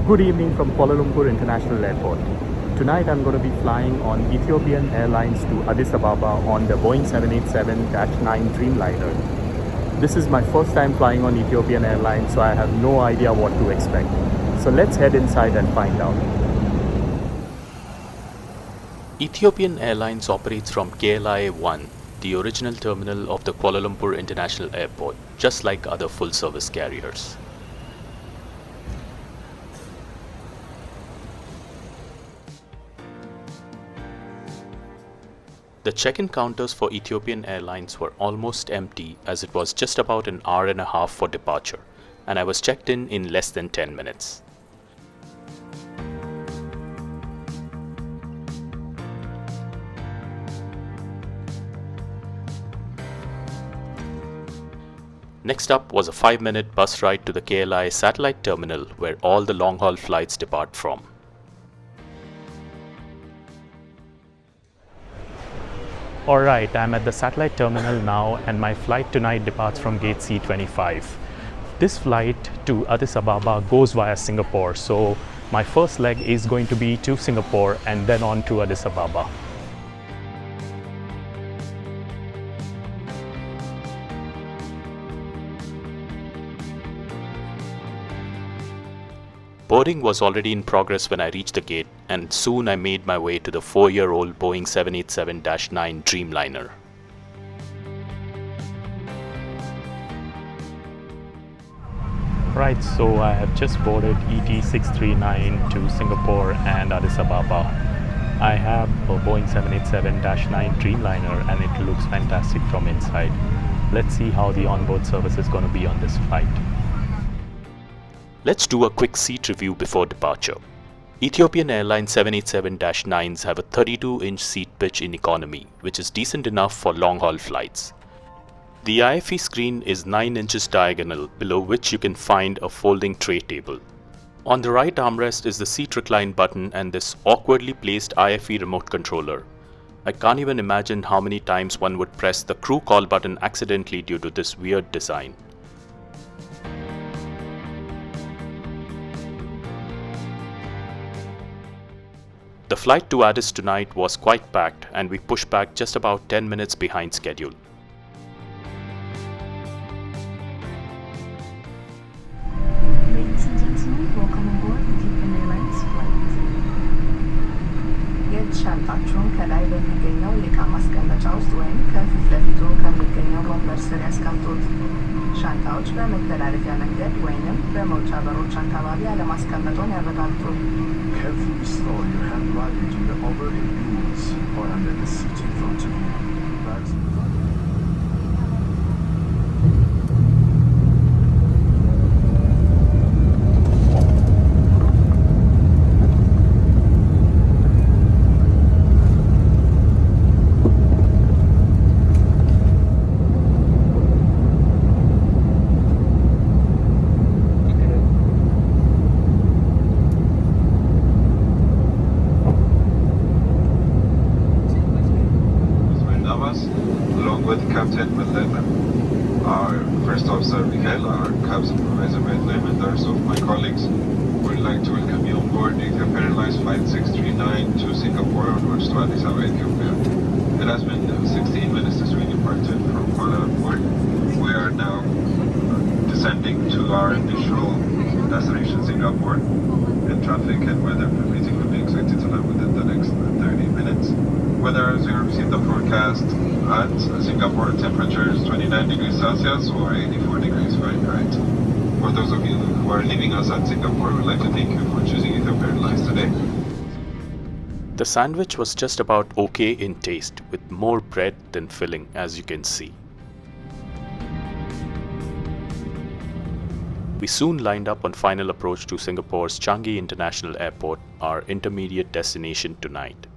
Good evening from Kuala Lumpur International Airport. Tonight I'm going to be flying on Ethiopian Airlines to Addis Ababa on the Boeing 787-9 Dreamliner. This is my first time flying on Ethiopian Airlines, so I have no idea what to expect. So let's head inside and find out. Ethiopian Airlines operates from KLIA 1, the original terminal of the Kuala Lumpur International Airport, just like other full-service carriers. The check-in counters for Ethiopian Airlines were almost empty, as it was just about an hour and a half for departure, and I was checked in less than 10 minutes. Next up was a 5-minute bus ride to the KLIA satellite terminal, where all the long-haul flights depart from. Alright, I'm at the satellite terminal now, and my flight tonight departs from gate C25. This flight to Addis Ababa goes via Singapore, so my first leg is going to be to Singapore and then on to Addis Ababa. Boarding was already in progress when I reached the gate, and soon I made my way to the 4-year-old Boeing 787-9 Dreamliner. Right, so I have just boarded ET639 to Singapore and Addis Ababa. I have a Boeing 787-9 Dreamliner and it looks fantastic from inside. Let's see how the onboard service is going to be on this flight. Let's do a quick seat review before departure. Ethiopian Airlines 787-9s have a 32-inch seat pitch in economy, which is decent enough for long-haul flights. The IFE screen is 9 inches diagonal, below which you can find a folding tray table. On the right armrest is the seat recline button and this awkwardly placed IFE remote controller. I can't even imagine how many times one would press the crew call button accidentally due to this weird design. The flight to Addis tonight was quite packed, and we pushed back just about 10 minutes behind schedule. Ladies and gentlemen, welcome aboard Ethiopian Airlines flight. የእጅ ሻንጣችሁን ከላይ በሚገኘው የዕቃ ማስቀመጫ ውስጥ ወይም ከፊት ለፊቱ ከሚገኘው ወንበር ስር ያስቀምጡት። ሻንጣዎች በመተላለፊያ መንገድ ወይንም በመውጫ በሮች አካባቢ አለማስቀመጡን ያረጋግጡ። Carefully store your hand luggage in the overhead bins or under the seat in front of you. Bags in front. Along with Captain Viman, our first officer Michael, our cab supervisor Viman, and the rest of my colleagues, would like to welcome you on board Ethiopian Airlines Flight 639 to Singapore onwards to Addis Ababa, Ethiopia. It has been 16 minutes since we departed from Kuala Lumpur. We are now descending to our initial destination, Singapore, and traffic and weather permitting will be expected to land within the next 30 minutes. Weather, as you have seen the forecast, at Singapore temperature is 29 degrees Celsius or 84 degrees Fahrenheit. For those of you who are leaving us at Singapore, we'd like to thank you for choosing Ethiopian Airlines today. The sandwich was just about okay in taste, with more bread than filling, as you can see. We soon lined up on final approach to Singapore's Changi International Airport, our intermediate destination tonight.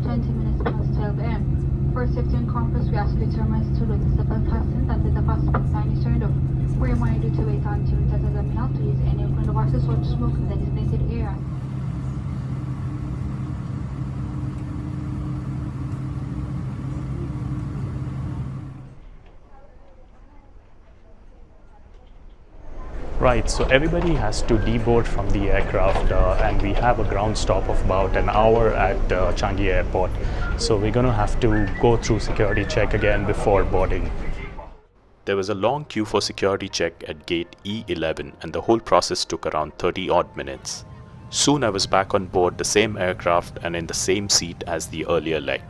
20 minutes past 12 a.m. For safety and comfort, we ask you to remain stood with the seatbelt fastened until the fasten sign is turned off. We remind you to wait until it has examined not to use any open devices or to smoke in the designated area. Right, so everybody has to deboard from the aircraft and we have a ground stop of about an hour at Changi airport. So we're going to have to go through security check again before boarding. There was a long queue for security check at gate E11 and the whole process took around 30 odd minutes. Soon I was back on board the same aircraft and in the same seat as the earlier leg.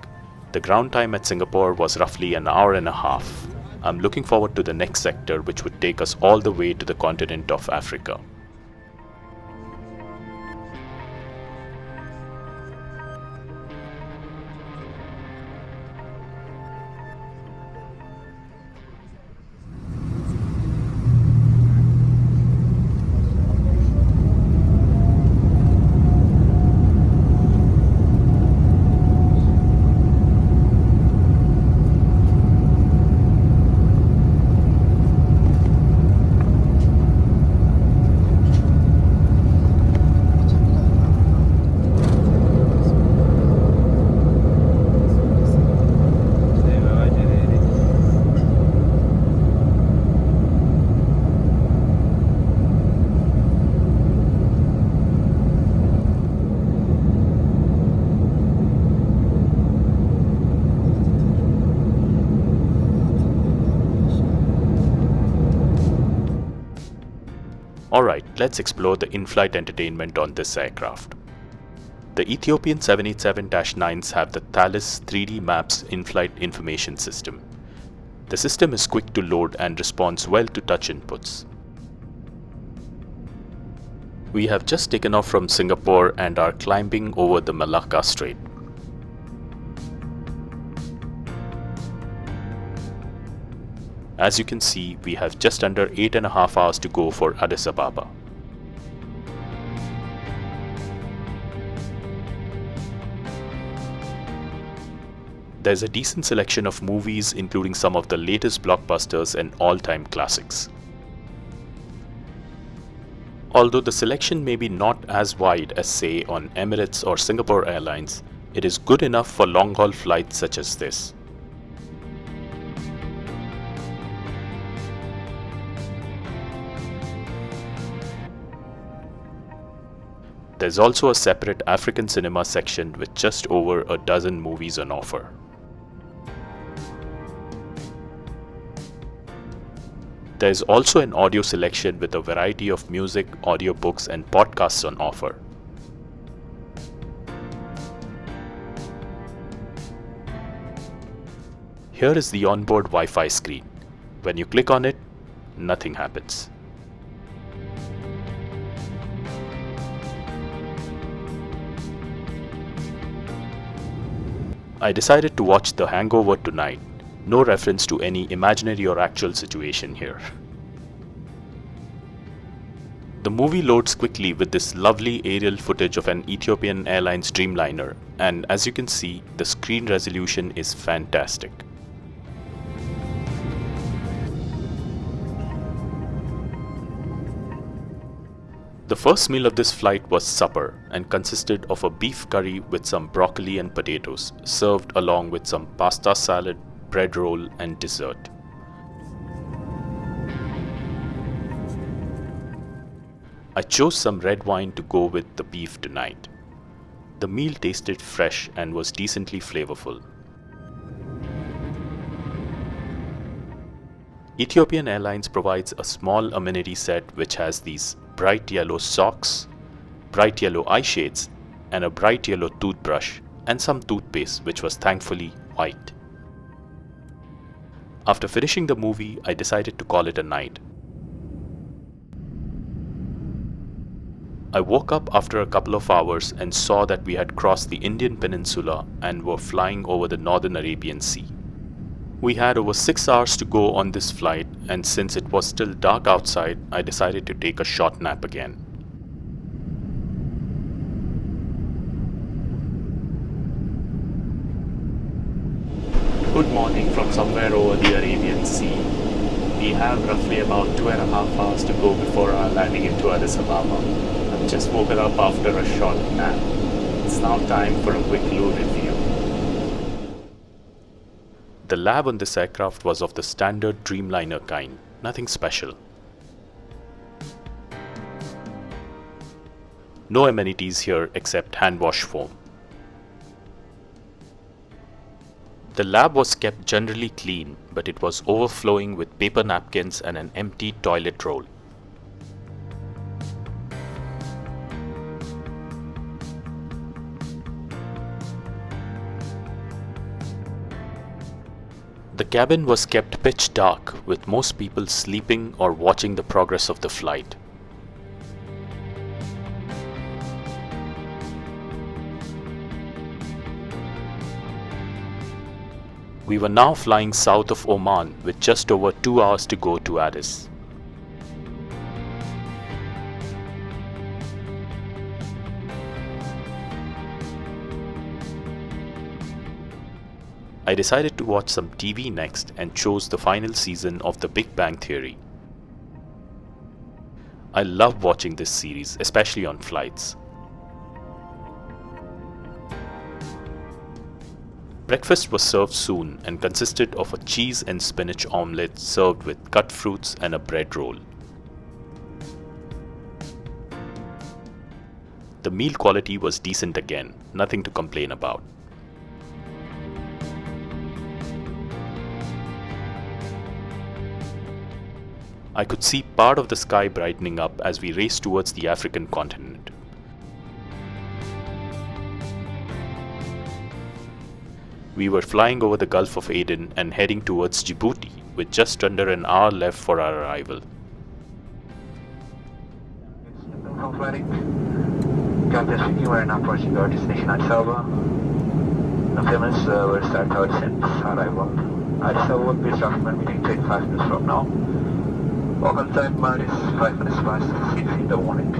The ground time at Singapore was roughly an hour and a half. I'm looking forward to the next sector, which would take us all the way to the continent of Africa. Alright, let's explore the in-flight entertainment on this aircraft. The Ethiopian 787-9s have the Thales 3D Maps in-flight information system. The system is quick to load and responds well to touch inputs. We have just taken off from Singapore and are climbing over the Malacca Strait. As you can see, we have just under 8.5 hours to go for Addis Ababa. There's a decent selection of movies, including some of the latest blockbusters and all-time classics. Although the selection may be not as wide as, say, on Emirates or Singapore Airlines, it is good enough for long-haul flights such as this. There's also a separate African cinema section with just over a dozen movies on offer. There's also an audio selection with a variety of music, audiobooks, and podcasts on offer. Here is the onboard Wi-Fi screen. When you click on it, nothing happens. I decided to watch The Hangover tonight. No reference to any imaginary or actual situation here. The movie loads quickly with this lovely aerial footage of an Ethiopian Airlines Dreamliner, and as you can see, the screen resolution is fantastic. The first meal of this flight was supper and consisted of a beef curry with some broccoli and potatoes, served along with some pasta salad, bread roll, and dessert. I chose some red wine to go with the beef tonight. The meal tasted fresh and was decently flavorful. Ethiopian Airlines provides a small amenity set which has these bright yellow socks, bright yellow eye shades, and a bright yellow toothbrush, and some toothpaste which was thankfully white. After finishing the movie, I decided to call it a night. I woke up after a couple of hours and saw that we had crossed the Indian Peninsula and were flying over the Northern Arabian Sea. We had over 6 hours to go on this flight, and since it was still dark outside, I decided to take a short nap again. Good morning from somewhere over the Arabian Sea. We have roughly about 2.5 hours to go before our landing into Addis Ababa. I've just woken up after a short nap. It's now time for a quick load review. The lab on this aircraft was of the standard Dreamliner kind, nothing special. No amenities here except hand wash foam. The lab was kept generally clean, but it was overflowing with paper napkins and an empty toilet roll. The cabin was kept pitch dark, with most people sleeping or watching the progress of the flight. We were now flying south of Oman with just over 2 hours to go to Addis. I decided to watch some TV next and chose the final season of The Big Bang Theory. I love watching this series, especially on flights. Breakfast was served soon and consisted of a cheese and spinach omelette served with cut fruits and a bread roll. The meal quality was decent again, nothing to complain about. I could see part of the sky brightening up as we raced towards the African continent. We were flying over the Gulf of Aden and heading towards Djibouti, with just under an hour left for our arrival. Captain speaking, we're now approaching our destination Addis Ababa. In a few minutes, we'll start our descent arrival. Addis Ababa will be approximately meeting 25 minutes from now. Local time is 5 minutes past 6 in the morning.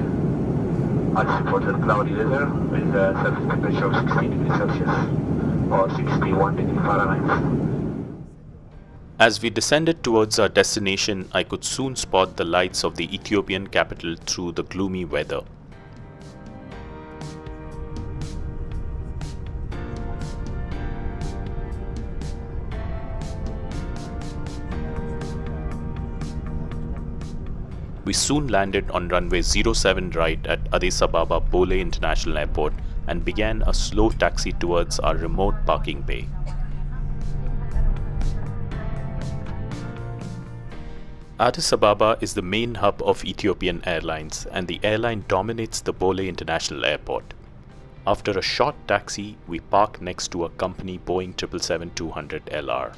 Addis reported cloudy weather with a surface temperature of 16 degrees Celsius. Or 61 degrees Fahrenheit. As we descended towards our destination, I could soon spot the lights of the Ethiopian capital through the gloomy weather. We soon landed on runway 07 right at Addis Ababa Bole International Airport and began a slow taxi towards our remote parking bay. Addis Ababa is the main hub of Ethiopian Airlines, and the airline dominates the Bole International Airport. After a short taxi, we park next to a company Boeing 777-200 LR.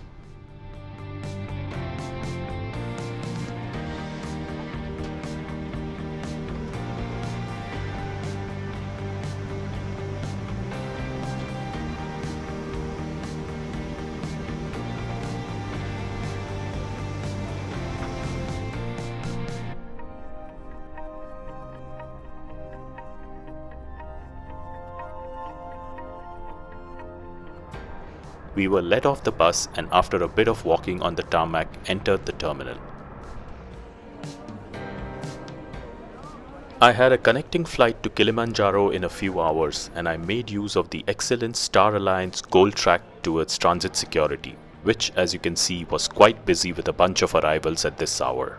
We were let off the bus and after a bit of walking on the tarmac, entered the terminal. I had a connecting flight to Kilimanjaro in a few hours, and I made use of the excellent Star Alliance Gold Track towards transit security, which, as you can see, was quite busy with a bunch of arrivals at this hour.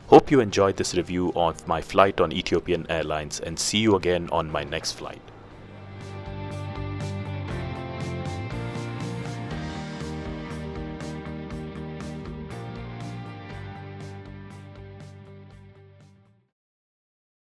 Hope you enjoyed this review of my flight on Ethiopian Airlines, and see you again on my next flight.